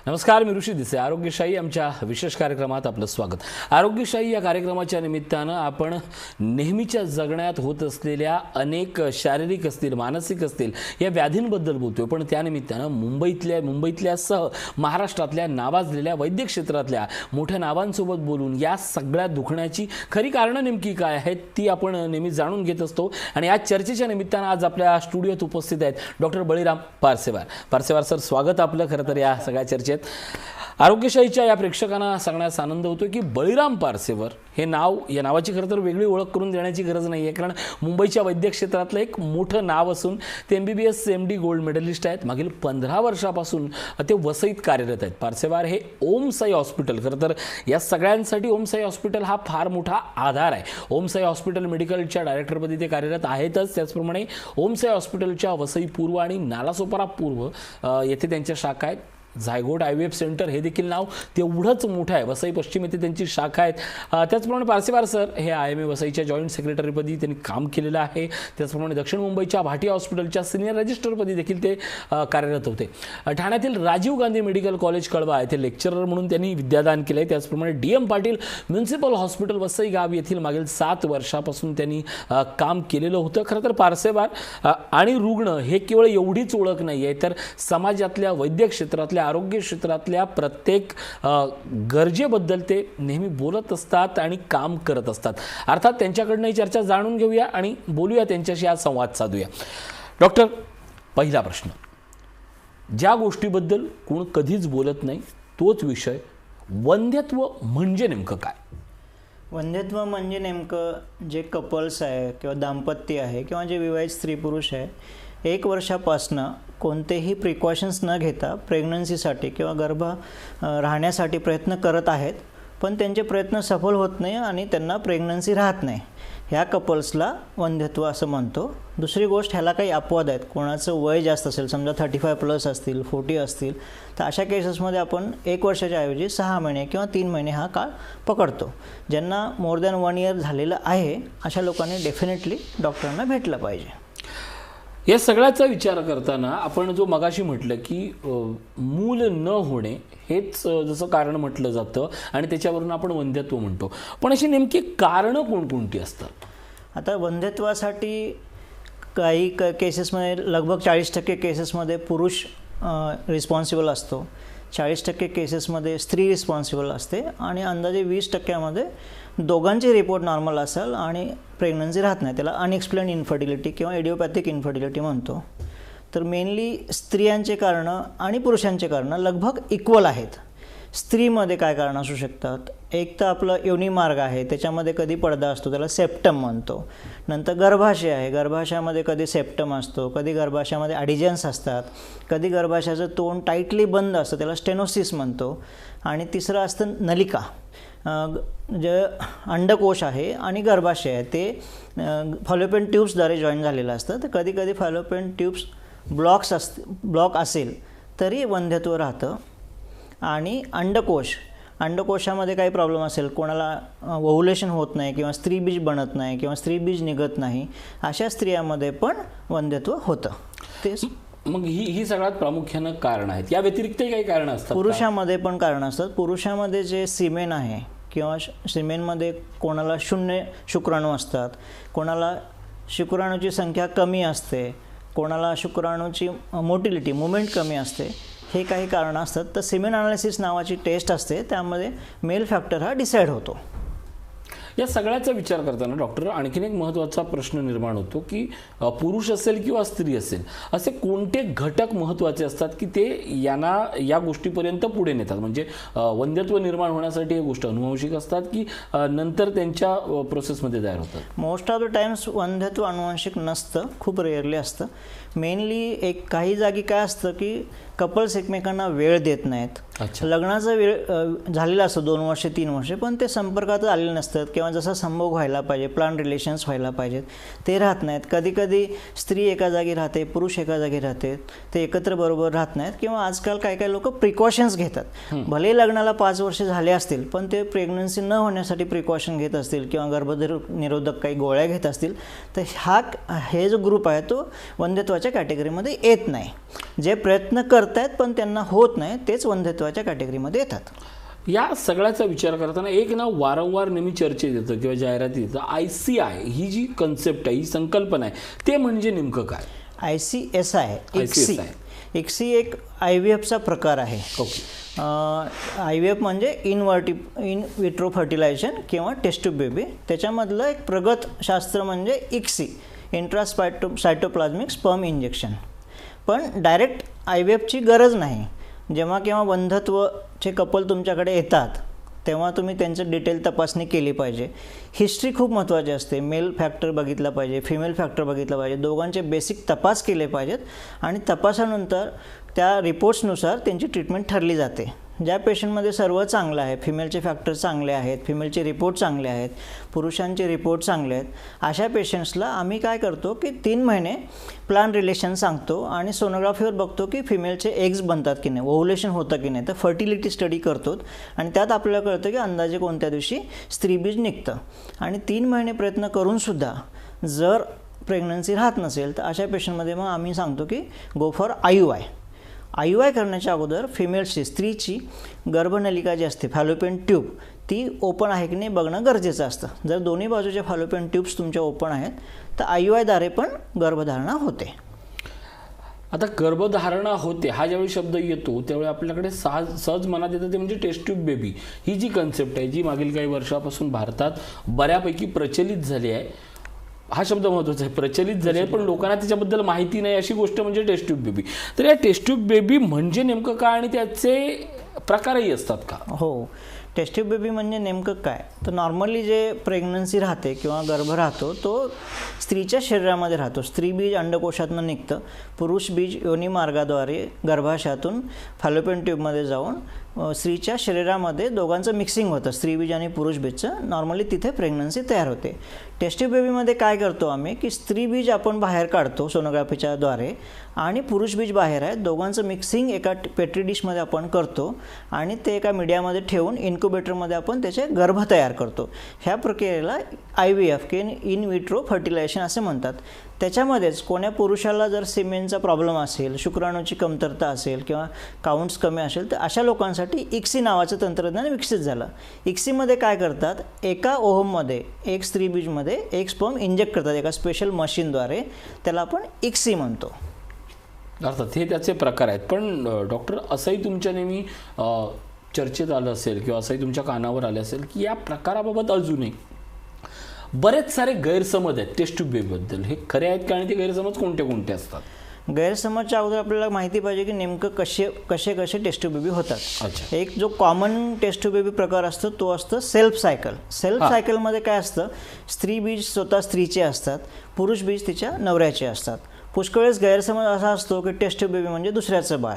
नमस्कार, मी ऋषी दिसे. आरोग्यशाही आमच्या विशेष कार्यक्रमात आपलं स्वागत. आरोग्यशाही या कार्यक्रमाच्या निमित्तानं आपण नेहमीच्या जगण्यात होत असलेल्या अनेक शारीरिक असतील, मानसिक असतील या व्याधींबद्दल बोलतोय. पण त्यानिमित्तानं मुंबईतल्या सह महाराष्ट्रातल्या नावाजलेल्या वैद्यक क्षेत्रातल्या मोठ्या नावांसोबत बोलून या सगळ्या दुखण्याची खरी कारणं नेमकी काय आहेत ती आपण नेहमी जाणून घेत असतो. आणि या चर्चेच्या निमित्तानं आज आपल्या स्टुडिओत उपस्थित आहेत डॉक्टर बळीराम पारसेवार सर, स्वागत आपलं खरं तर या सगळ्या चर्चेत. आरोग्यशाहीच्या या प्रेक्षकांना सांगण्यास आनंद होतो की बळीराम पारसेवार हे नाव, या नावाची खरं तर वेगळी ओळख करून देण्याची गरज नाही आहे, कारण मुंबईच्या वैद्यक क्षेत्रातलं एक मोठं नाव असून ते MBBS MD गोल्ड मेडलिस्ट आहेत. मागील 15 वर्षापासून ते वसईत कार्यरत आहेत. पारसेवार हे ओम साई हॉस्पिटल, खरं तर या सगळ्यांसाठी ओम साई हॉस्पिटल हा फार मोठा आधार आहे. ओम साई हॉस्पिटल मेडिकलच्या डायरेक्टरपदी ते कार्यरत आहेतच. त्याचप्रमाणे ओम साई हॉस्पिटलच्या वसई पूर्व आणि नालासोपारा पूर्व येथे त्यांच्या शाखा आहेत. झायगोट IVF सेंटर हे देखील नाव तेवढंच मोठं आहे. वसई पश्चिम येथे त्यांची शाखा आहेत. त्याचप्रमाणे पारसेवार सर हे IMA वसईच्या जॉईंट सेक्रेटरीपदी त्यांनी काम केलेलं आहे. त्याचप्रमाणे दक्षिण मुंबईच्या भाटिया हॉस्पिटलच्या सिनियर रजिस्ट्रारपदी देखील ते कार्यरत होते. ठाण्यातील राजीव गांधी मेडिकल कॉलेज कळवा येथे लेक्चरर म्हणून त्यांनी विद्यादान केले. त्याचप्रमाणे DM Patil municipal hospital Vasai गाव येथील मागील 7 वर्षापासून त्यांनी काम केलेलं होतं. खरं तर पारसेवार आणि रुग्ण हे केवळ एवढीच ओळख नाही आहे, तर समाजातल्या वैद्यक क्षेत्रातल्या, आरोग्य क्षेत्रातल्या प्रत्येक गरजेबद्दल ते नेहमी बोलत असतात आणि काम करत असतात. अर्थात त्यांच्याकडनं ही चर्चा जाणून घेऊया आणि बोलूया, त्यांच्याशी आज संवाद साधूया. डॉक्टर, पहिला प्रश्न, ज्या गोष्टीबद्दल कोण कधीच बोलत नाही तोच विषय, वंध्यत्व म्हणजे नेमकं काय? वंध्यत्व म्हणजे नेमकं जे कपल्स आहे किंवा दाम्पत्य आहे किंवा जे विवाहित स्त्री पुरुष आहे 1 वर्षापासनं कोणतेही प्रिकॉशन्स न घेता प्रेग्नन्सीसाठी किंवा गर्भ राहण्यासाठी प्रयत्न करत आहेत, पण त्यांचे प्रयत्न सफल होत नाही आणि त्यांना प्रेग्नन्सी राहत नाही, ह्या कपल्सला वंध्यत्व असं म्हणतो. दुसरी गोष्ट, ह्याला काही अपवाद आहेत. कोणाचं वय जास्त असेल, समजा 35+ असतील, 40 असतील, तर अशा केसेसमध्ये आपण 1 वर्षाच्या ऐवजी 6 महिने किंवा 3 महिने हा काळ पकडतो. ज्यांना मोर दॅन 1 इयर झालेलं आहे अशा लोकांनी डेफिनेटली डॉक्टरांना भेटलं पाहिजे. या सगळ्याचा विचार करताना आपण जो मगाशी म्हटलं की मूल न होणे हेच जसं कारण म्हटलं जातं आणि त्याच्यावरून आपण वंध्यत्व म्हणतो, पण अशी नेमकी कारणं कोणकोणती असतात? आता वंध्यत्वासाठी काही केसेसमध्ये लगभग 40% केसेसमध्ये पुरुष रिस्पॉन्सिबल असतो, 40% केसेसमध्ये स्त्री रिस्पॉन्सिबल असते आणि अंदाजे 20%मध्ये दोघांचे रिपोर्ट नॉर्मल असेल आणि प्रेग्नन्सी राहत नाही. त्याला अनएक्सप्लेन्ड इन्फर्टिलिटी किंवा इडिओपॅथिक इन्फर्टिलिटी म्हणतो. तर मेनली स्त्रियांचे कारणं आणि पुरुषांचे कारणं लगभग इक्वल आहेत. स्त्रीमध्ये काय कारणं असू शकतात? एक तर आपलं योनी मार्ग आहे, त्याच्यामध्ये कधी पडदा असतो, त्याला सेप्टम म्हणतो. नंतर गर्भाशय आहे, गर्भाशयामध्ये कधी सेप्टम असतो, कधी गर्भाशयामध्ये ॲडिजन्स असतात, कधी गर्भाशयाचं तोंड टाईटली बंद असतं, त्याला स्टेनोसिस म्हणतो. आणि तिसरं असतं नलिका, जे अंडकोश आहे आणि गर्भाशय आहे ते फॉलोपियन ट्यूब्सद्वारे जॉईन झालेलं असतं. तर कधी कधी फॉलोपियन ट्यूब्स ब्लॉक असेल तरी वंध्यत्व राहतं. आणि अंडकोशामध्ये काही प्रॉब्लेम असेल, कोणाला ओव्हुलेशन होत नाही किंवा स्त्रीबीज बनत नाही किंवा स्त्रीबीज निघत नाही, अशा स्त्रियांमध्ये पण वंध्यत्व होतं. ते मग ही सगळ्यात प्रामुख्यानं कारण आहेत. या व्यतिरिक्तही काही कारण असतात? पुरुषामध्ये पण कारणं असतात. पुरुषामध्ये जे सिमेन आहे किंवा सिमेनमध्ये कोणाला 0 शुक्राणू असतात, कोणाला शुक्राणूची संख्या कमी असते, कोणाला शुक्राणूची मोटिलिटी मुवमेंट कमी असते, हे काही कारणं असतात. तर सिमेन अनालिसिस नावाची टेस्ट असते, त्यामध्ये मेल फॅक्टर हा डिसाईड होतो. या सगळ्याचा विचार करताना डॉक्टर आणखीन एक महत्त्वाचा प्रश्न निर्माण होतो की पुरुष असेल किंवा स्त्री असेल, असे कोणते घटक महत्त्वाचे असतात की ते यांना या गोष्टीपर्यंत पुढे नेतात? म्हणजे वंध्यत्व निर्माण होण्यासाठी हे गोष्ट अनुवंशिक असतात की नंतर त्यांच्या प्रोसेसमध्ये तयार होतात? मोस्ट ऑफ द टाइम्स वंध्यत्व अनुवंशिक नसतं, खूप रेअरली असतं. मेनली काही जागी काय असतं की कपल्स एकमेकांना वेळ देत नाहीत. लग्नाचा वेळ झालेला असतो 2 वर्ष 3 वर्ष, पण ते संपर्कात आलेले नसतात किंवा किंवा जसा संभोग व्हायला पाहिजे, प्लांट रिलेशन्स व्हायला पाहिजेत ते राहत नाहीत. कधीकधी स्त्री एका जागी राहते, पुरुष एका जागी राहते, ते एकत्र बरोबर राहत नाहीत. किंवा आजकाल काही काही लोक प्रिकॉशन्स घेतात. भले लग्नाला 5 वर्ष झाले असतील पण ते प्रेग्नन्सी न होण्यासाठी प्रिकॉशन घेत असतील किंवा गर्भनिरोधक काही गोळ्या घेत असतील, तर हे जो ग्रुप आहे तो वंध्यत्वाच्या कॅटेगरीमध्ये येत नाही. जे प्रयत्न करतायत पण त्यांना होत नाही तेच वंध्यत्वाच्या कॅटेगरीमध्ये येतात. या सगळ्याचा विचार करताना एक नाव वारंवार नेहमी चर्चेत येतं किंवा जाहिरातीत येतं, ICI ही जी कन्सेप्ट आहे, ही संकल्पना आहे, ते म्हणजे नेमकं काय? ICSI ICSI एक IVFचा प्रकार आहे. IVF म्हणजे इन विट्रो फर्टिलायझेशन किंवा टेस्ट ट्यूब बेबी. त्याच्यामधलं एक प्रगत शास्त्र म्हणजे ICSI, इंट्रासायटोप्लाझ्मिक स्पर्म इंजेक्शन. पण डायरेक्ट IVFची गरज नाही. जेव्हा केव्हा वंध्यत्वचे कपल तुमच्याकडे येतात तेव्हा तुम्ही त्यांचं डिटेल तपासणी केली पाहिजे. हिस्ट्री खूप महत्त्वाची असते. मेल फॅक्टर बघितला पाहिजे, फिमेल फॅक्टर बघितला पाहिजे, दोघांचे बेसिक तपास केले पाहिजेत आणि तपासानंतर त्या रिपोर्ट्सनुसार त्यांची ट्रीटमेंट ठरली जाते. ज्या पेशंटमध्ये सर्व चांगलं आहे, फिमेलचे फॅक्टर चांगले आहेत, फिमेलचे रिपोर्ट चांगले आहेत, पुरुषांचे रिपोर्ट चांगले आहेत, अशा पेशंट्सला आम्ही काय करतो की 3 महिने प्लान रिलेशन सांगतो आणि सोनोग्राफीवर बघतो की फिमेलचे एग्स बनतात की नाही, ओव्हुलेशन होतं की नाही. तर फर्टिलिटी स्टडी करतो आणि त्यात आपल्याला कळतं की अंदाजे कोणत्या दिवशी स्त्रीबीज निघतं. आणि 3 महिने प्रयत्न करूनसुद्धा जर प्रेग्नन्सी राहत नसेल तर अशा पेशंटमध्ये मग आम्ही सांगतो की गो फॉर IUI करण्याच्या अगोदर फिमेलची, स्त्रीची गर्भनलिका जी असते, फॅलोपियन ट्यूब, ती ओपन आहे की नाही बघणं गरजेचं असतं. जर दोन्ही बाजूच्या फॅलोपियन ट्यूब्स तुमच्या ओपन आहेत तर IUIद्वारे पण गर्भधारणा होते. आता गर्भधारणा होते हा ज्यावेळी शब्द येतो त्यावेळी आपल्याकडे सहज मनात येतं ते म्हणजे टेस्ट ट्यूब बेबी ही जी कन्सेप्ट आहे, जी मागील काही वर्षापासून भारतात बऱ्यापैकी प्रचलित झाली आहे. हा शब्द महत्त्वाचा आहे, प्रचलित झाले आहे, पण लोकांना त्याच्याबद्दल माहिती नाही अशी गोष्ट म्हणजे टेस्ट ट्यूब बेबी. तर या टेस्ट ट्यूब बेबी म्हणजे नेमकं काय आणि त्याचे प्रकारही असतात का? हो, टेस्ट ट्यूब बेबी म्हणजे नेमकं काय तर नॉर्मली जे प्रेग्नन्सी राहते किंवा गर्भ राहतो तो स्त्रीच्या शरीरामध्ये राहतो. स्त्री बीज अंडकोशातून निघतं, पुरुष बीज योनी मार्गाद्वारे गर्भाशयातून फॅलोपियन ट्यूबमध्ये जाऊन स्त्रीच्या शरीरामध्ये दोघांचं मिक्सिंग होतं, स्त्री बीज आणि पुरुष बीजचं. नॉर्मली तिथे प्रेग्नन्सी तयार होते. टेस्ट ट्यूब बेबीमध्ये काय करतो आम्ही की स्त्री बीज आपण बाहेर काढतो सोनोग्राफीच्या द्वारे आणि पुरुष बीज बाहेर आहे, दोघांचं मिक्सिंग एका पेट्री डिशमध्ये आपण करतो आणि ते एका मीडियामध्ये ठेवून इन्क्युबेटरमध्ये आपण त्याचे गर्भ तयार करतो. ह्या प्रक्रियेला IVF की इन विट्रो फर्टिलायझेशन असे म्हणतात. त्याच्यामध्येच कोण्या पुरुषाला जर सिमेनचा प्रॉब्लेम असेल, शुक्राणूची कमतरता असेल किंवा काउंट्स कमी असेल तर अशा लोकांसाठी ICSI नावाचं तंत्रज्ञान विकसित झालं. ICSIमध्ये काय करतात, एका ओव्हममध्ये एक स्त्री बीजमध्ये एक स्पर्म इंजेक्ट करतात एका स्पेशल मशीनद्वारे, त्याला आपण ICSI म्हणतो. अर्थात हे त्याचे प्रकार आहेत. पण डॉक्टर असंही तुमच्या नेहमी चर्चेत आलं असेल किंवा असंही तुमच्या कानावर आलं असेल की या प्रकाराबाबत अजूनही बरेच सारे गैरसमज आहेत टेस्ट ट्यूब बेबीबद्दल. हे खरे आहेत का आणि ते गैरसमज कोणते कोणते असतात? गैरसमजच्या अगोदर आपल्याला माहिती पाहिजे की नेमकं कसे टेस्ट ट्यूब बेबी होतात. एक जो कॉमन टेस्ट ट्यूब बेबी प्रकार असतो तो असतो सेल्फ सायकलमध्ये काय असतं, स्त्री बीज स्वतः स्त्रीचे असतात, पुरुष बीज तिच्या नवऱ्याचे असतात. पुष्कळ वेळेस गैरसमज असा असतो की टेस्ट ट्यूब बेबी म्हणजे दुसऱ्याचं बाळ.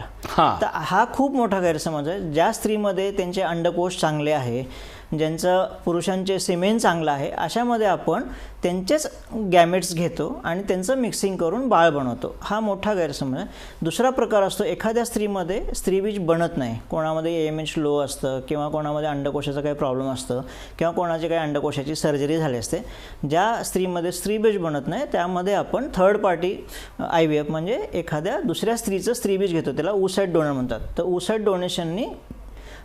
तर हा खूप मोठा गैरसमज आहे. ज्या स्त्रीमध्ये त्यांचे अंडकोश चांगले आहे, ज्यांचं पुरुषांचे सिमेन चांगलं आहे, अशामध्ये आपण त्यांचेच गॅमेट्स घेतो आणि त्यांचं मिक्सिंग करून बाळ बनवतो. हा मोठा गैरसमज आहे. दुसरा प्रकार असतो एखाद्या स्त्रीमध्ये स्त्रीबीज बनत नाही, कोणामध्ये AMH लो असतं किंवा कोणामध्ये अंडकोशाचा काही प्रॉब्लेम असतं किंवा कोणाची काही अंडकोशाची सर्जरी झाली असते. ज्या स्त्रीमध्ये स्त्रीबीज बनत नाही त्यामध्ये आपण थर्ड पार्टी IVF म्हणजे एखाद्या दुसऱ्या स्त्रीचं स्त्रीबीज घेतो, त्याला oocyte डोनर म्हणतात. तर oocyte डोनेशननी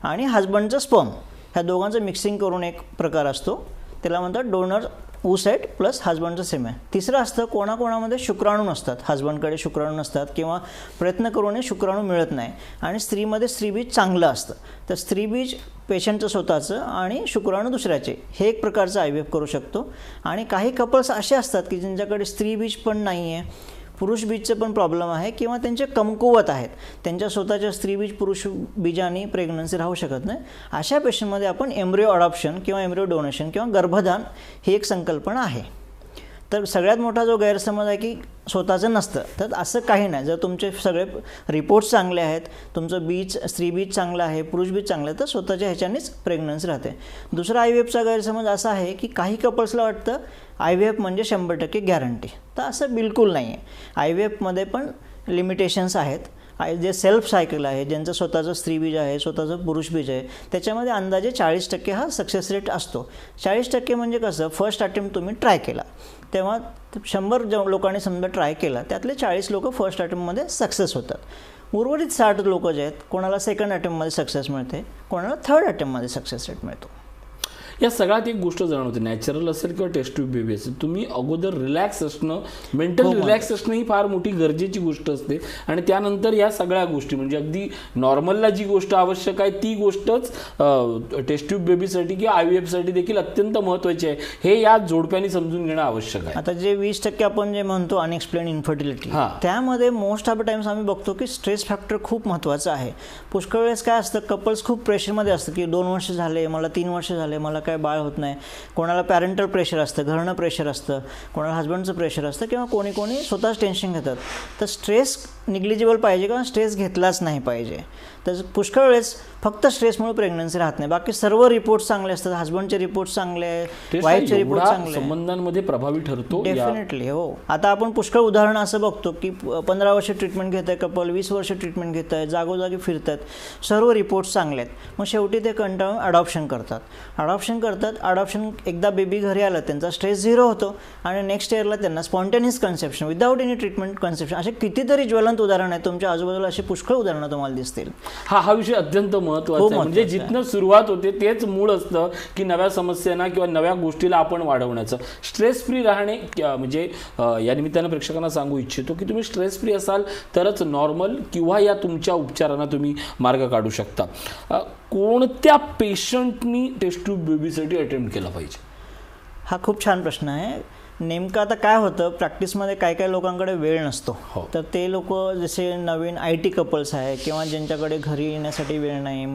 आणि हजबंडचं स्पर्म ह्या दोघांचं मिक्सिंग करून एक प्रकार असतो, त्याला म्हणतात डोनर oocyte प्लस हजबंडचं सेमेन. तिसरं असतं कोणाकोणामध्ये शुक्राणू नसतात, हजबंडकडे शुक्राणू नसतात किंवा प्रयत्न करूनही शुक्राणू मिळत नाही आणि स्त्रीमध्ये स्त्रीबीज चांगलं असतं. तर स्त्रीबीज पेशंटचं स्वतःचं आणि शुक्राणू दुसऱ्याचे, हे एक प्रकारचं IVF करू शकतो. आणि काही कपल्स असे असतात की ज्यांच्याकडे स्त्रीबीज पण नाही आहे, पुरुष बीजचं पण प्रॉब्लेम आहे किंवा त्यांचे कमकुवत आहेत, त्यांच्या स्वतःच्या स्त्रीबीज पुरुष बीजाने प्रेग्नन्सी राहू शकत नाही. अशा पेशंटमध्ये आपण एम्ब्रिओ अडॉप्शन किंवा एम्ब्रिओ डोनेशन किंवा गर्भदान ही एक संकल्पना आहे. तर सगळ्यात मोठा जो गैरसमज आहे की स्वतःचं नसतं, तर असं काही नाही. जर तुमचे सगळे रिपोर्ट्स चांगले आहेत, तुमचं बीज स्त्री बीज चांगलं आहे, पुरुष बीज चांगलं आहे, तर स्वतःच्या ह्याच्यानेच प्रेग्नन्सी राहते. दुसरा IVFचा गैरसमज असा आहे की काही कपल्सला वाटतं IVF म्हणजे 100% गॅरंटी, तर असं बिलकुल नाही आहे. IVFमध्ये पण लिमिटेशन्स आहेत. जे सेल्फ सायकल आहे, ज्यांचं स्वतःचं स्त्री बीज आहे, स्वतःचं पुरुष बीज आहे, त्याच्यामध्ये अंदाजे 40% हा सक्सेस रेट असतो. 40% म्हणजे कसं, फर्स्ट अटेम्प्ट तुम्ही ट्राय केला तेव्हा 100 लोकांनी समजा ट्राय केला, त्यातले 40 लोक फर्स्ट अटेम्प्टमध्ये सक्सेस होतात. उर्वरित 60 लोक जे आहेत, कोणाला सेकंड अटेम्प्टमध्ये सक्सेस मिळते, कोणाला थर्ड अटेम्प्टमध्ये सक्सेस रेट मिळतो. या सगळ्यात एक गोष्ट जाणवते, नॅचरल असेल किंवा टेस्ट ट्यूब बेबी असेल, तुम्ही अगोदर रिलॅक्स असणं, मेंटल रिलॅक्स असणं ही फार मोठी गरजेची गोष्ट असते. आणि त्यानंतर या सगळ्या गोष्टी म्हणजे अगदी नॉर्मलला जी गोष्ट आवश्यक आहे ती गोष्टच टेस्ट ट्यूब बेबीसाठी किंवा IVFसाठी देखील अत्यंत महत्त्वाची आहे. हे या जोडप्याने समजून घेणं आवश्यक आहे. आता जे 20% आपण जे म्हणतो अनएक्सप्लेन इन्फर्टिलिटी, त्यामध्ये मोस्ट ऑफ द टाइम्स आम्ही बघतो की स्ट्रेस फॅक्टर खूप महत्त्वाचा आहे. पुष्कळ वेळेस काय असतं, कपल्स खूप प्रेशरमध्ये असतं की 2 वर्ष झाले मला, 3 वर्ष झाले मला काय बाळ होत नाही. कोणाला पॅरेंटल प्रेशर असतं, घरनं प्रेशर असतं, कोणाला हजबंडचं प्रेशर असतं, किंवा कोणी स्वतःच टेन्शन घेतात. तर स्ट्रेस निग्लिजिबल पाहिजे किंवा स्ट्रेस घेतलाच नाही पाहिजे. तर पुष्कळ वेळेस फक्त स्ट्रेसमुळे प्रेग्नन्सी राहत नाही, बाकी सर्व रिपोर्ट्स चांगले असतात. हजबंडचे रिपोर्ट्स चांगले आहे, वाईफचे रिपोर्ट चांगले, संबंधांमध्ये प्रभावी ठरतो डेफिनेटली. हो, आता आपण पुष्कळ उदाहरणं असं बघतो की 15 वर्ष ट्रीटमेंट घेत आहे कपल, 20 वर्ष ट्रीटमेंट घेत आहे, जागोजागी फिरत आहेत, सर्व रिपोर्ट्स चांगले आहेत. मग शेवटी ते कंटाळून अडॉप्शन करतात. अडॉप्शन एकदा बेबी घरी आलं, त्यांचा स्ट्रेस 0 होतो आणि नेक्स्ट इयरला त्यांना spontaneous conception without any treatment conception. असे कितीतरी ज्वलंत उदाहरण आहेत, तुमच्या आजूबाजूला अशी पुष्कळ उदाहरणं तुम्हाला दिसतील. हा विषय अत्यंत महत्त्वाचा आहे. म्हणजे जिथनं सुरुवात होते तेच मूळ असतं की नव्या समस्यांना किंवा नव्या गोष्टीला आपण वाढवण्याचं. स्ट्रेस फ्री राहणे म्हणजे या निमित्तानं प्रेक्षकांना सांगू इच्छितो की तुम्ही स्ट्रेस फ्री असाल तरच नॉर्मल किंवा या तुमच्या उपचारांना तुम्ही मार्ग काढू शकता. कोणत्या पेशंटनी टेस्ट ट्यूब बेबीसाठी अटेम्प्ट केला पाहिजे? हा खूप छान प्रश्न आहे. नेमकं आता काय होतं, प्रॅक्टिसमध्ये काही लोकांकडे वेळ नसतो. तर ते लोक जसे नवीन IT कपल्स आहे किंवा ज्यांच्याकडे घरी येण्यासाठी वेळ नाही,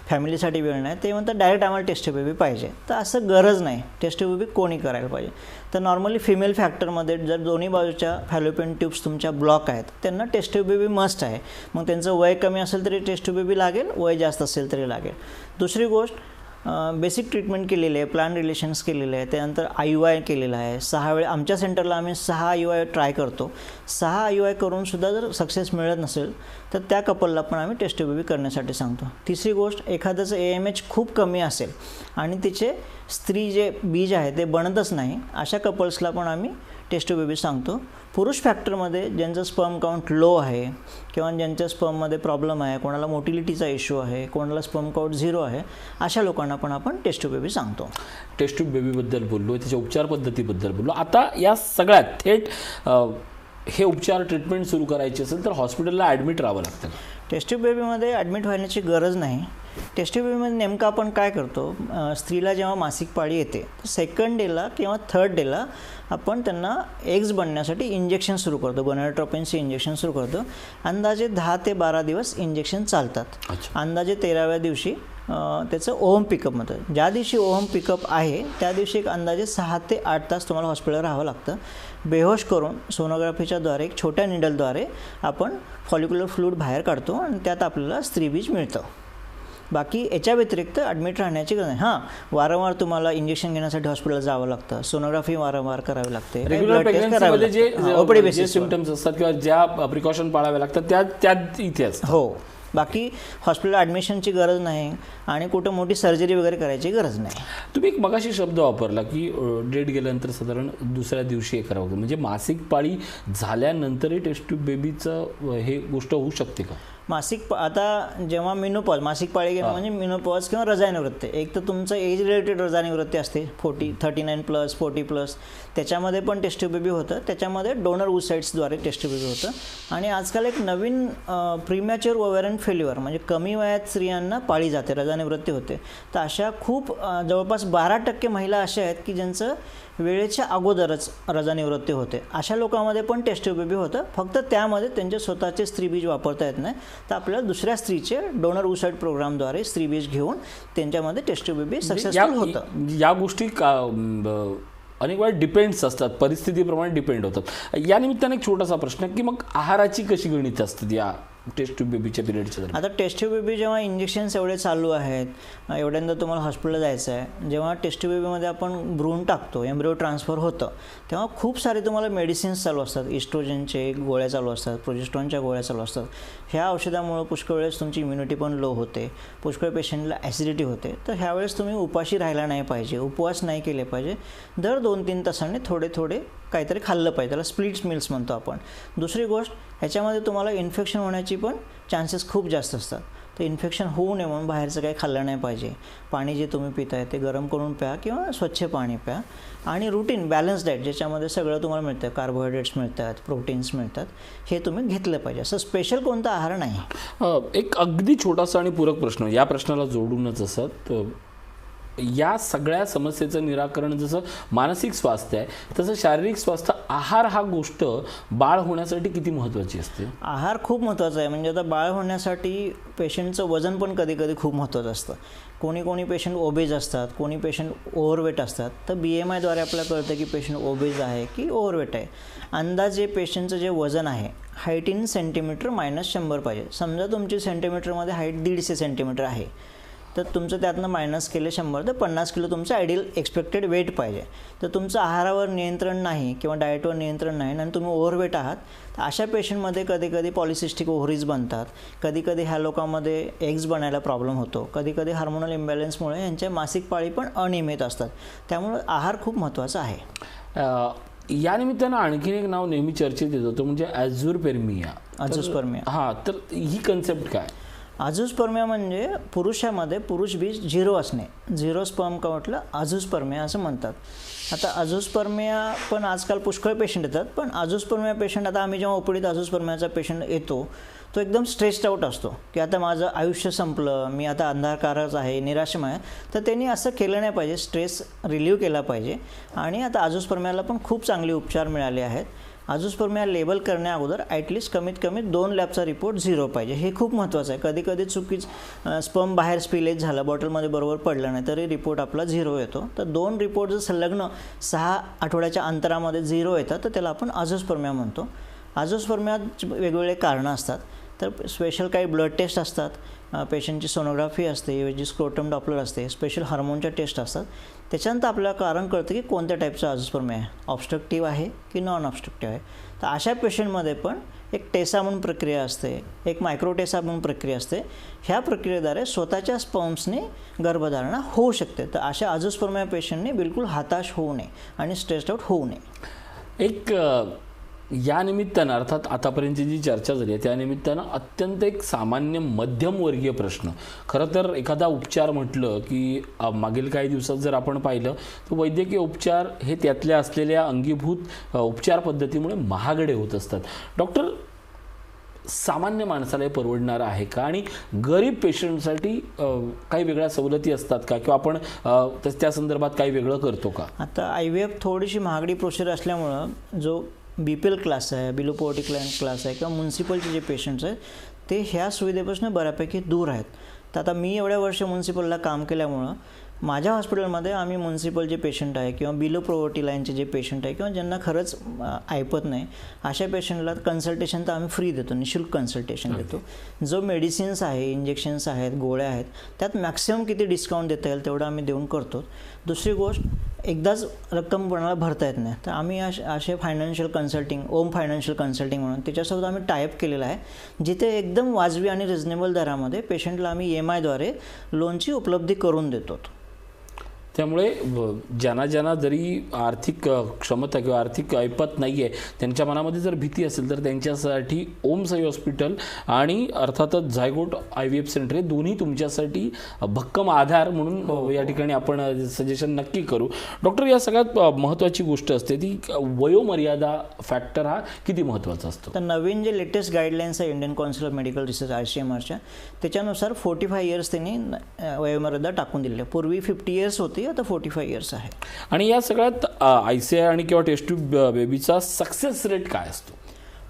फॅमिलीसाठी वेळ नाही, ते म्हणतात डायरेक्ट आम्हाला टेस्ट ट्यूब बेबी पाहिजे. तर असं गरज नाही. टेस्ट ट्यूब बेबी कोणी करायला पाहिजे. तर नॉर्मली फिमेल फॅक्टरमध्ये जर दोन्ही बाजूच्या फॅलोपियन ट्यूब्स तुमच्या ब्लॉक आहेत, त्यांना टेस्ट ट्यूब बेबी मस्ट आहे. मग त्यांचं वय कमी असेल तरी टेस्ट ट्यूब बेबी लागेल, वय जास्त असेल तरी लागेल. दुसरी गोष्ट, बेसिक ट्रीटमेंट केलेली आहे, प्लान रिलेशन्स केलेले आहे, त्यानंतर IUI केलेलं आहे. 6 वेळा आमच्या सेंटरला आम्ही 6 IUI ट्राय करतो. 6 IUI करूनसुद्धा जर सक्सेस मिळत नसेल तर त्या कपलला पण आम्ही टेस्ट ट्यूब बेबी करण्यासाठी सांगतो. तिसरी गोष्ट, एखाद्याचं AMH खूप कमी असेल आणि तिचे स्त्री जे बीज आहे ते बनतच नाही, अशा कपल्सला पण आम्ही टेस्ट ट्यूब बेबी सांगतो. पुरुष फॅक्टरमध्ये ज्यांचं स्पर्म काउंट लो आहे किंवा ज्यांच्या स्पर्ममध्ये प्रॉब्लेम आहे, कोणाला मोटिलिटीचा इश्यू आहे, कोणाला स्पर्म काउंट 0 आहे, अशा लोकांना पण आपण टेस्ट ट्यूब बेबी सांगतो. टेस्ट ट्यूब बेबीबद्दल बोललो, त्याच्या उपचार पद्धतीबद्दल बोललो. आता या सगळ्यात थेट हे उपचार ट्रीटमेंट सुरू करायची असेल तर हॉस्पिटलला ॲडमिट राहावं लागतं. टेस्ट ट्यूब बेबीमध्ये ॲडमिट व्हायची गरज नाही. टेस्ट ट्यूब बेबीमध्ये नेमकं आपण काय करतो, स्त्रीला जेव्हा मासिक पाळी येते तर 2nd डेला किंवा 3rd डेला आपण त्यांना एग्स बनण्यासाठी इंजेक्शन सुरू करतो, गोनाडोट्रोपिनचे इंजेक्शन सुरू करतो. अंदाजे 10 ते 12 दिवस इंजेक्शन चालतात. अंदाजे 13व्या दिवशी त्याचं ओहम पिकअप म्हणतं. ज्या दिवशी ओहम पिकअप आहे त्या दिवशी एक अंदाजे 6 ते 8 तास तुम्हाला हॉस्पिटलला राहावं लागतं. बेहोश करून सोनोग्राफीच्या द्वारे, एक छोट्या निडलद्वारे आपण फॉलिक्युलर फ्लूइड बाहेर काढतो आणि त्यात आपल्याला स्त्रीबीज मिळतं. बाकी याच्या व्यतिरिक्त ॲडमिट राहण्याची गरज नाही. वारंवार तुम्हाला इंजेक्शन घेण्यासाठी हॉस्पिटलला जावं लागतं, सोनोग्राफी वारंवार करावी लागते, रेग्युलर प्रेग्नन्सीमध्ये जे सिम्पटम्स असतात किंवा ज्या प्रिकॉशन पाळाव्या लागतात त्या इथे असतात. हो, बाकी हॉस्पिटल ॲडमिशनची गरज नाही आणि कुठं मोठी सर्जरी वगैरे करायची गरज नाही. तुम्ही एक मगाशी शब्द वापरला की डेट गेल्यानंतर साधारण दुसऱ्या दिवशी हे करावं लागतं. म्हणजे मासिक पाळी झाल्यानंतरही टेस्ट ट्यूब बेबीचं हे गोष्ट होऊ शकते का? आता जेव्हा मिनोपॉज, मासिक पाळी घेणं म्हणजे मिनोपॉज किंवा रजानिवृत्ती, एक तर तुमचं एज रिलेटेड रजानिवृत्ती असते 39+, 40+, त्याच्यामध्ये पण टेस्ट ट्यूब बेबी होतं. त्याच्यामध्ये डोनर oocytesद्वारे टेस्ट ट्यूब बेबी होतं. आणि आजकाल एक नवीन प्रीमॅच्युअर ओव्हॅरियन फेल्युअर म्हणजे कमी वयात स्त्रियांना पाळी जाते, रजानिवृत्ती होते. तर अशा खूप जवळपास 12% महिला अशा आहेत की ज्यांचं वेळेच्या अगोदरच रजानिवृत्ती होते. अशा लोकांमध्ये पण टेस्ट ट्यूब बेबी होतं. फक्त त्यामध्ये त्यांचे स्वतःचे स्त्रीबीज वापरता येत नाही, तर आपल्याला दुसऱ्या स्त्रीचे डोनर oocyte प्रोग्रामद्वारे स्त्रीबीज घेऊन त्यांच्यामध्ये टेस्ट ट्यूब बेबी सक्सेसफुल होतं. या गोष्टी अनेक वेळा डिपेंड्स असतात, परिस्थितीप्रमाणे डिपेंड होतात. या निमित्ताने एक छोटासा प्रश्न की मग आहाराची कशी गणित असतात या टेस्ट ट्यूब बेबीच्या पिरियडच्या दरम्यान? आता टेस्ट ट्यूब बेबी जेव्हा इंजेक्शन्स एवढे चालू आहेत, एवढ्यांदा तुम्हाला हॉस्पिटलला जायचं आहे, जेव्हा टेस्ट ट्यूब बेबीमध्ये आपण भ्रूण टाकतो, एम्ब्रिओ ट्रान्सफर होतं, तेव्हा खूप सारे तुम्हाला मेडिसिन्स चालू असतात. इस्ट्रोजनचे गोळ्या चालू असतात, प्रोजेस्ट्रॉनच्या गोळ्या चालू असतात. ह्या औषधामुळे पुष्कळ वेळेस तुमची इम्युनिटी पण लो होते, पुष्कळ पेशंटला ॲसिडिटी होते. तर ह्यावेळेस तुम्ही उपाशी राहायला नाही पाहिजे, उपवास नाही केले पाहिजे. दर 2-3 तासांनी थोडे थोडे काहीतरी खाल्लं पाहिजे, त्याला स्प्लिट्स मील्स म्हणतो आपण. दुसरी गोष्ट, ह्याच्यामध्ये तुम्हाला इन्फेक्शन होण्याची पण चान्सेस खूप जास्त असतात. तर इन्फेक्शन होऊ नये म्हणून बाहेरचं काही खाल्लं नाही पाहिजे. पाणी जे तुम्ही पिताय ते गरम करून प्या किंवा स्वच्छ पाणी प्या. आणि रुटीन बॅलन्स डाएट ज्याच्यामध्ये सगळं तुम्हाला मिळतं, कार्बोहायड्रेट्स मिळतात, प्रोटीन्स मिळतात, हे तुम्ही घेतलं पाहिजे. असं स्पेशल कोणता आहार नाही. एक अगदी छोटासा आणि पूरक प्रश्न, या प्रश्नाला जोडूनच असत, या सगळ्या समस्येचं निराकरण जसं मानसिक स्वास्थ्य आहे तसं शारीरिक स्वास्थ्य, आहार हा गोष्ट बाळ होण्यासाठी किती महत्त्वाची असते? आहार खूप महत्त्वाचा आहे. म्हणजे आता बाळ होण्यासाठी पेशंटचं वजन पण कधी कधी खूप महत्त्वाचं असतं. कोणी पेशंट ओबेज असतात, कोणी पेशंट ओव्हरवेट असतात. तर BMIद्वारे आपल्याला कळतं की पेशंट ओबेज आहे की ओव्हरवेट आहे. अंदाजे पेशंटचं जे वजन आहे, हाईट इन सेंटीमीटर -100 पाहिजे. समजा तुमची सेंटीमीटरमध्ये हाईट 150 सेंटीमीटर आहे, तर तुमचं त्यातनं मायनस केले 100, तर 50 किलो तुमचं आयडियल एक्सपेक्टेड वेट पाहिजे. तर तुमचं आहारावर नियंत्रण नाही किंवा डाएटवर नियंत्रण नाही आणि तुम्ही ओव्हरवेट आहात, तर अशा पेशंटमध्ये कधीकधी पॉलिसिस्टिक ओव्हरीज बनतात, कधीकधी ह्या लोकांमध्ये एग्स बनायला प्रॉब्लेम होतो, कधीकधी हार्मोनल इम्बॅलन्समुळे यांच्या मासिक पाळी पण अनियमित असतात. त्यामुळे आहार खूप महत्त्वाचा आहे. या निमित्तानं आणखीन एक नाव नेहमी चर्चेत येत होतं, म्हणजे ॲझोस्पर्मिया. हां, तर ही कन्सेप्ट काय? अझोस्पर्मिया म्हणजे पुरुषामध्ये पुरुष बीज 0 असणे, 0 स्पर्म का म्हटलं अझोस्पर्मिया असं म्हणतात. आता अझोस्पर्मिया पण आजकाल पुष्कळ पेशंट येतात, पण अझोस्पर्मिया पेशंट, आता आम्ही जेव्हा ओपीडीत अझोस्पर्मियाचा पेशंट येतो, तो एकदम स्ट्रेस्ड आउट असतो की आता माझं आयुष्य संपलं, मी आता अंधारकारच आहे, निराशमय आहे. तर त्यांनी असं केलं नाही पाहिजे, स्ट्रेस रिलीव्ह केला पाहिजे. आणि आता अझोस्पर्मियाला पण खूप चांगले उपचार मिळाले आहेत. अझोस्पर्मिया लेबल करण्या अगोदर ॲटलिस्ट कमीत कमी 2 लॅबचा रिपोर्ट 0 पाहिजे. हे खूप महत्त्वाचं आहे. कधी कधी स्पर्म बाहेर स्पिलेज झालं, बॉटलमध्ये बरोबर पडलं नाही, तरी रिपोर्ट आपला 0 येतो. तर 2 रिपोर्ट जर संलग्न 6 आठवड्याच्या अंतरामध्ये 0 येतात, तर त्याला आपण अझोस्पर्मिया म्हणतो. अझोस्पर्मियात वेगवेगळे कारणं असतात. तर स्पेशल काही ब्लड टेस्ट असतात, पेशंटची सोनोग्राफी असते, जी स्क्रोटम डॉपलर असते, स्पेशल हार्मोनच्या टेस्ट असतात. त्याच्यानंतर आपल्याला कारण कळतं की कोणत्या टाईपचा अझोस्पर्मिया आहे, ऑब्स्ट्रक्टिव्ह आहे की नॉन ऑब्स्ट्रक्टिव्ह आहे. तर अशा पेशंटमध्ये पण एक टेसा म्हणून प्रक्रिया असते, एक मायक्रोटेसा म्हणून प्रक्रिया असते. ह्या प्रक्रियेद्वारे स्वतःच्या स्पर्म्सने गर्भधारणा होऊ शकते. तर अशा अझोस्पर्मिया पेशंटने बिलकुल हताश होऊ नये आणि स्ट्रेस्ड आउट होऊ नये. एक या निमित्तानं, अर्थात आतापर्यंतची जी चर्चा झाली आहे त्या निमित्तानं, अत्यंत एक सामान्य मध्यमवर्गीय प्रश्न, खरं तर एखादा उपचार म्हटलं की मागील काही दिवसात जर आपण पाहिलं तर वैद्यकीय उपचार हे त्यातल्या असलेल्या अंगीभूत उपचार पद्धतीमुळे महागडे होत असतात. डॉक्टर, सामान्य माणसाला हे परवडणारं आहे का? आणि गरीब पेशंटसाठी काही वेगळ्या सवलती असतात का, किंवा आपण त्या संदर्भात काही वेगळं करतो का? आता IVF थोडीशी महागडी प्रोसिजर असल्यामुळं जो BPL क्लास आहे, बिलो पॉवर्टी क्लास आहे, किंवा म्युन्सिपलचे जे पेशंट्स आहेत ते ह्या सुविधेपासून बऱ्यापैकी दूर आहेत. तर आता मी एवढ्या वर्ष म्युन्सिपलला काम केल्यामुळं माझ्या हॉस्पिटलमध्ये आम्ही म्युन्सिपल जे पेशंट आहे किंवा बिलो पॉवर्टी लाईनचे जे पेशंट आहे किंवा ज्यांना खरंच ऐपत नाही, अशा पेशंटला कन्सल्टेशन तर आम्ही फ्री देतो, निःशुल्क कन्सल्टेशन देतो. जो मेडिसिन्स आहे, इंजेक्शन्स आहेत, गोळ्या आहेत, त्यात मॅक्सिमम किती डिस्काउंट देता येईल तेवढं आम्ही देऊन करतो. दुसरी गोष्ट, एकदाच रक्कम कोणाला भरता येत नाही, तर आम्ही असे फायनान्शियल कन्सल्टिंग, ओम फायनान्शियल कन्सल्टिंग म्हणून त्याच्यासोबत आम्ही टायअप केलेला आहे, जिथे एकदम वाजवी आणि रिजनेबल दरामध्ये पेशंटला आम्ही EMIद्वारे लोनची उपलब्धी करून देतो. त्यामुळे ज्यांना जरी आर्थिक क्षमता किंवा आर्थिक ऐपत नाही आहे, त्यांच्या मनामध्ये जर भीती असेल तर त्यांच्यासाठी ओम साई हॉस्पिटल आणि अर्थातच झायगोट IVF सेंटर हे दोन्ही तुमच्यासाठी भक्कम आधार म्हणून या ठिकाणी आपण सजेशन नक्की करू. डॉक्टर, या सगळ्यात महत्त्वाची गोष्ट असते ती वयोमर्यादा फॅक्टर हा किती महत्त्वाचा असतो? तर नवीन जे लेटेस्ट गाईडलाईन्स आहे Indian Council of Medical Research ICMRच्या, त्याच्यानुसार 45 इयर्स त्यांनी वयोमर्यादा टाकून दिली आहे. पूर्वी 50 इयर्स होती, आता 45 इयर्स आहे. आणि या सगळ्यात ICI आणि किंवा टेस्ट ट्यूब बेबीचा सक्सेस रेट काय असतो?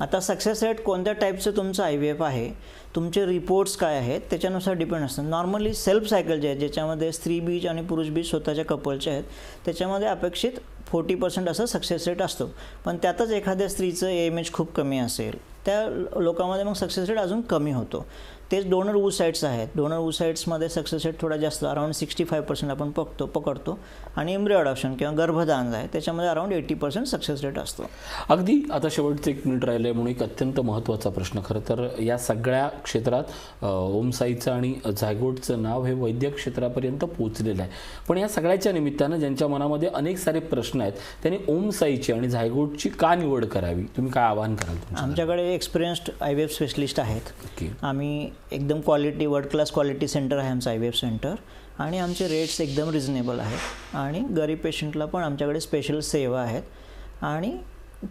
आता सक्सेस रेट कोणत्या टाईपचं तुमचं IVF आहे, तुमचे रिपोर्ट्स काय आहेत त्याच्यानुसार डिपेंड असतं. नॉर्मली सेल्फ सायकल जे आहे, ज्याच्यामध्ये स्त्री बीज आणि पुरुष बीज स्वतःच्या कपलचे आहेत, त्याच्यामध्ये अपेक्षित 40% असं सक्सेस रेट असतो. पण त्यातच एखाद्या स्त्रीचं AMH खूप कमी असेल, त्या लोकांमध्ये मग सक्सेस रेट अजून कमी होतो. तेच डोनर oocytes आहेत. डोनर oocytesमध्ये सक्सेस रेट थोडा जास्त, अराउंड 65% आपण पकडतो. आणि एम्ब्रियो अडॉप्शन किंवा गर्भदान आहे त्याच्यामध्ये अराउंड 80% सक्सेस रेट असतो. अगदी आता शेवटचं 1 मिनिट राहिलं आहे म्हणून एक अत्यंत महत्त्वाचा प्रश्न. खरं तर या सगळ्या क्षेत्रात ओमसाईचं आणि झायगोटचं नाव हे वैद्यक क्षेत्रापर्यंत पोहोचलेलं आहे. पण या सगळ्याच्या निमित्तानं ज्यांच्या मनामध्ये अनेक सारे प्रश्न आहेत त्यांनी ओमसाईची आणि झायगोटची का निवड करावी, तुम्ही काय आवाहन कराल? आमच्याकडे एक्सपिरियन्स्ड IVF स्पेशलिस्ट आहेत. आम्ही एकदम quality, world class quality centre आहे आमचं IVF सेंटर. आणि आमचे रेट्स एकदम रिजनेबल आहेत. आणि गरीब पेशंटला पण आमच्याकडे स्पेशल सेवा आहेत आणि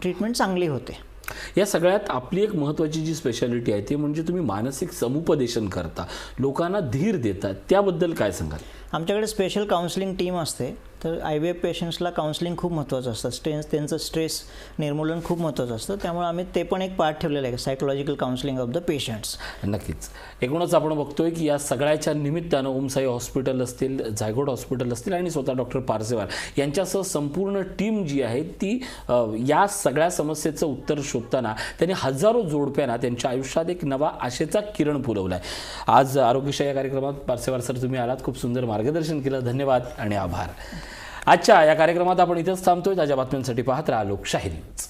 ट्रीटमेंट चांगली होते. या सगळ्यात आपली एक महत्त्वाची जी स्पेशालिटी आहे ती म्हणजे तुम्ही मानसिक समुपदेशन करता, लोकांना धीर देता, त्याबद्दल काय सांगाल? आमच्याकडे स्पेशल काउन्सिलिंग टीम असते. तर IVF पेशंट्सला काउन्सिलिंग खूप महत्त्वाचं असतं. त्यांचं स्ट्रेस निर्मूलन खूप महत्त्वाचं असतं. त्यामुळे आम्ही ते पण एक पार्ट ठेवलेलं आहे, psychological counselling of the patients. नक्कीच. एकूणच आपण बघतोय की या सगळ्याच्या निमित्तानं ओमसाई हॉस्पिटल असतील, झायगोट हॉस्पिटल असतील आणि स्वतः डॉक्टर पार्सेवार यांच्यासह संपूर्ण टीम जी आहे ती या सगळ्या समस्येचं उत्तर शोधताना त्यांनी हजारो जोडप्यांना त्यांच्या आयुष्यात एक नवा आशेचा किरण फुलवला आहे. आज आरोग्यशाही या कार्यक्रमात पार्सेवार सर तुम्ही आलात, खूप सुंदर मार्गदर्शन केलं. धन्यवाद आणि आभार. आजच्या या कार्यक्रमात आपण इथेच थांबतोय. ताज्या बातम्यांसाठी पाहत राहा लोकशाही न्यूज.